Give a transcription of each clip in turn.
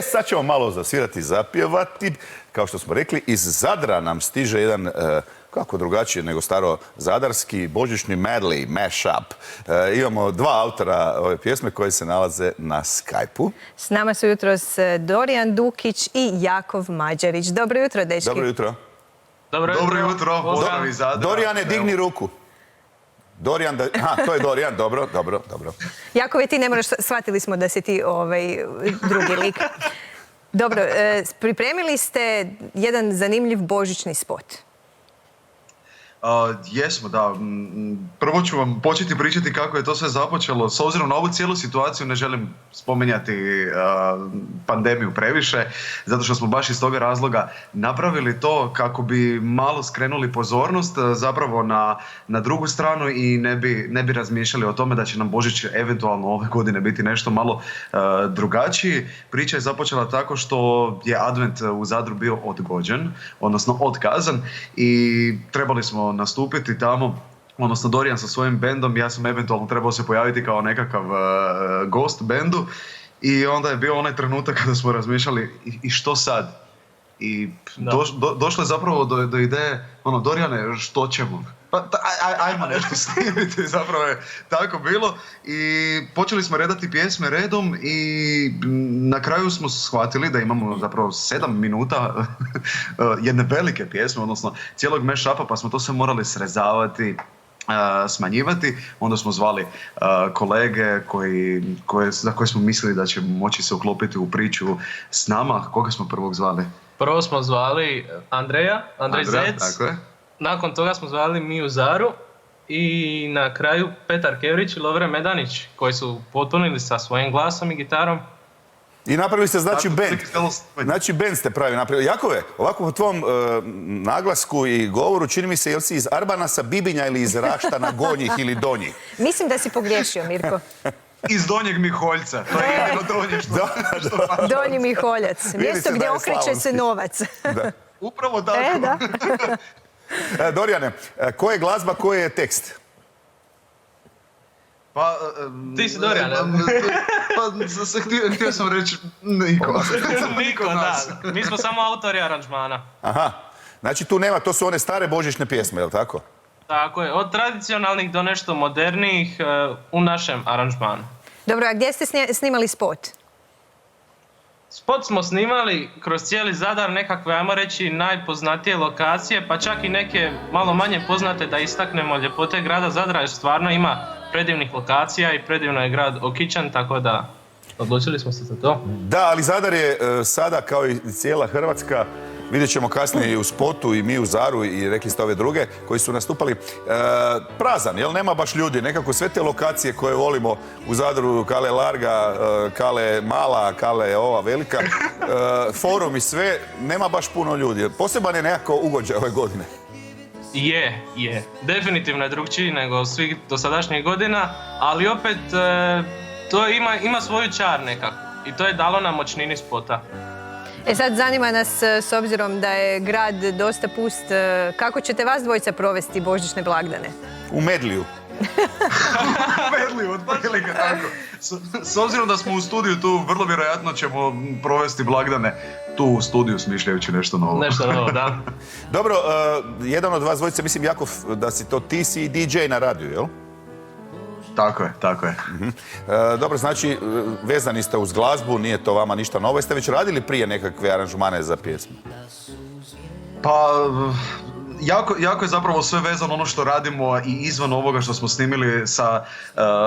Sad ćemo malo zasvirati i zapjevati. Kao što smo rekli, iz Zadra nam stiže jedan, kako drugačije nego staro zadarski, božićni medley, mashup. Imamo dva autora ove pjesme koji se nalaze na Skype-u. S nama su jutros Dorijan Dukić i Jakov Mađarić. Dobro jutro, dečki. Dobro jutro. Dobro jutro, pozdrav iz Zadra. Dorijane, digni ruku. Dorijan, to je Dorijan, dobro. Jakove, ti ne moraš, shvatili smo da si ti drugi lik. Dobro, pripremili ste jedan zanimljiv božićni spot. Jesmo, da. Prvo ću vam početi pričati kako je to sve započelo. S obzirom na ovu cijelu situaciju ne želim spominjati pandemiju previše, zato što smo baš iz toga razloga napravili to kako bi malo skrenuli pozornost zapravo na drugu stranu i ne bi razmišljali o tome da će nam Božić eventualno ove godine biti nešto malo drugačiji. Priča je započela tako što je Advent u Zadru bio odgođen, odnosno otkazan, i trebali smo nastupiti tamo, odnosno Dorijan sa svojim bendom, ja sam eventualno trebao se pojaviti kao nekakav gost bendu, i onda je bio onaj trenutak kada smo razmišljali i što sad? I došlo je zapravo do ideje, Dorijane, što ćemo? Pa ajmo nešto snimiti, zapravo je tako bilo, i počeli smo redati pjesme redom i na kraju smo shvatili da imamo zapravo 7 minuta jedne velike pjesme, odnosno cijelog mashupa, pa smo to sve morali srezavati, smanjivati. Onda smo zvali kolege za koje smo mislili da će moći se uklopiti u priču s nama. Koga smo prvog zvali? Prvo smo zvali Andrej Zec, tako je. Nakon toga smo zvali Miju Zaru i na kraju Petar Kevrić i Lovre Medanić, koji su potpunili sa svojim glasom i gitarom. I napravili ste band. Znači band ste napravili. Jakove, ovako po tvom naglasku i govoru čini mi se, jel si iz Arbanasa, Bibinja ili iz Raštana, Gornjih ili Donjih? Mislim da si pogriješio, Mirko. Iz Donjeg Miholjca. To je jedino Donje što Donji Miholjac. Mjesto gdje okreće se novac. Upravo tako. Da. Dorijane, ko je glazba, ko je tekst? Pa, ti si Dorijan. Htio sam reći niko. Niko, da. Mi smo samo autori aranžmana. Aha, znači tu nema, to su one stare božićne pjesme, je li tako? Tako je, od tradicionalnih do nešto modernijih u našem aranžmanu. Dobro, a gdje ste snimali spot? Spot smo snimali kroz cijeli Zadar, nekakve, ajmo reći, najpoznatije lokacije, pa čak i neke malo manje poznate, da istaknemo ljepote grada Zadra, jer stvarno ima predivnih lokacija i predivno je grad okićan, tako da odlučili smo se za to. Da, ali Zadar je sada, kao i cijela Hrvatska, vidjet ćemo kasnije i u spotu i mi u Zaru i rekli ste ove druge koji su nastupali, prazan, jel nema baš ljudi, nekako sve te lokacije koje volimo u Zadru, Kale Larga, Kale Mala, Kale ova velika, forum i sve, nema baš puno ljudi. Poseban je nekako ugođaj ove godine. Je. Definitivno je drugčiji nego svih dosadašnjih godina, ali opet to ima svoju čar nekako i to je dalo nam moćnini spota. Sad zanima nas, s obzirom da je grad dosta pust, kako ćete vas dvojica provesti božićne blagdane? U medliju. U medliju, otprilike tako. S obzirom da smo u studiju tu, vrlo vjerojatno ćemo provesti blagdane tu u studiju smišljajući nešto novo. Nešto novo, da. Dobro, jedan od vas dvojica, mislim Jakov, da si to ti si DJ na radiju, jel? Tako je. Dobro, znači vezani ste uz glazbu, nije to vama ništa novo. Jeste već radili prije nekakve aranžmane za pjesme? Pa, jako je zapravo sve vezano ono što radimo i izvan ovoga što smo snimili sa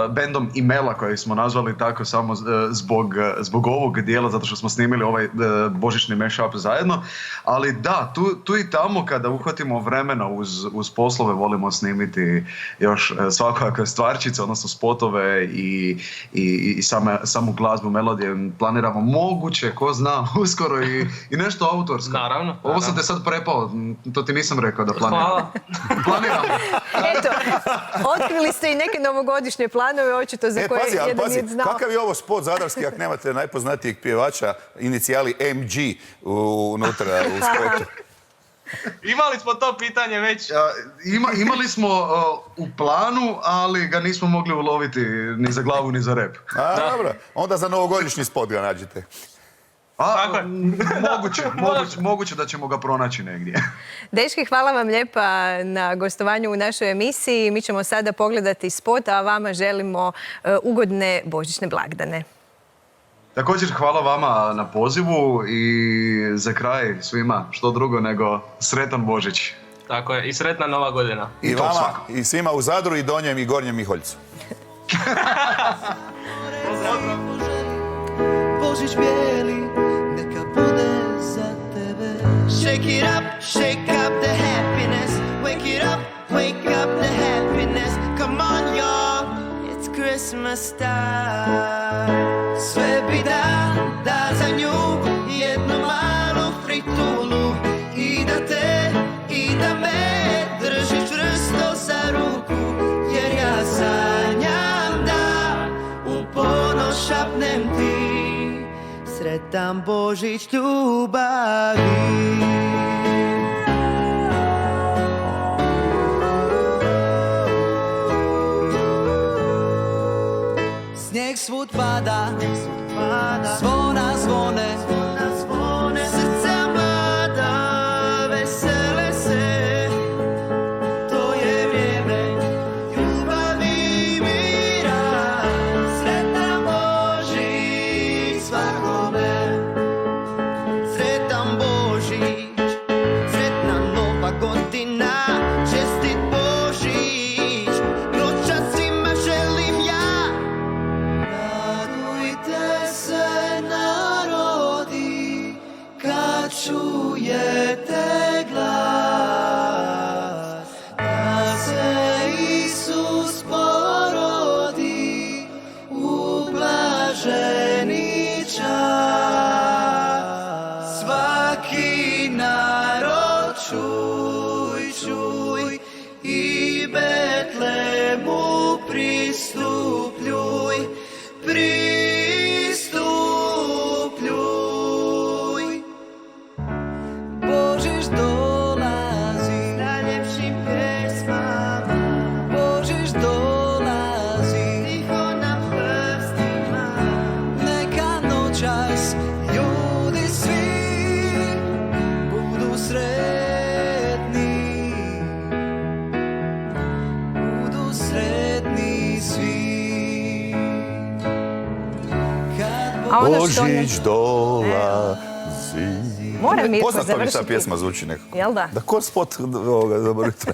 bendom Imela, koji smo nazvali tako samo zbog ovog dijela, zato što smo snimili ovaj božićni mashup zajedno. Ali da, tu i tamo kada uhvatimo vremena uz poslove volimo snimiti još svakakve stvarčice, odnosno spotove i samu glazbu, melodije. Planiramo moguće, ko zna, uskoro i nešto autorsko. Naravno. Ovo sam te sad prepao, to ti nisam rekao da planiram. Hvala. Planiram. Eto, otkrili ste i neke novogodišnje planove, očito za koje jedan nije znao. Kakav je ovo spot zadarski, ako nemate najpoznatijeg pjevača, inicijali MG unutra u spotu? Imali smo to pitanje već. Imali smo u planu, ali ga nismo mogli uloviti ni za glavu ni za rep. Dobro, onda za novogodišnji spot ga nađite. Tako je. Moguće da ćemo ga pronaći negdje. Dečki, hvala vam lijepa na gostovanju u našoj emisiji. Mi ćemo sada pogledati spot, a vama želimo ugodne božićne blagdane. Također hvala vama na pozivu i za kraj svima što drugo nego sretan Božić. Tako je, i sretna nova godina. I to vama, svakako. i svima u Zadru, i Donjem, i Gornjem Miholjcu. Božić bijeli, neka bude za tebe. Shake up the happiness. Wake up the happiness. Come on y'all, it's Christmas time. Sve bi da za nju jednu malu fritulu. I da te, i da me drži čvrsto za ruku. Jer ja sanjam da u ponoć šapnem ti. Sretan Božić ljubavi. Snijeg svud pada, zvona zvone, srca mlada vesele se. To je vrijeme ljubavi i mira. Sretan Božić svakome. Sretan Božić, sretna nova godina. Čestit Božić, noćas svima želim ja. Radujte se narodi kad čujete glas. Da se Isus porodi u blaženi čas. Svaki narod čuj i Betlemu pristupljuj. Božić dolazi s najljepšim pjesmama. Božić dolazi tiho na prstima. Neka noćas ljudi svi budu sretni. Budu sretni svi. A ono što Božić dolazi. Moram Mirko Poznato mi ta završiti. pjesma zvuči nekako. Jel da? Da, ko spot ovoga, dobro jutro.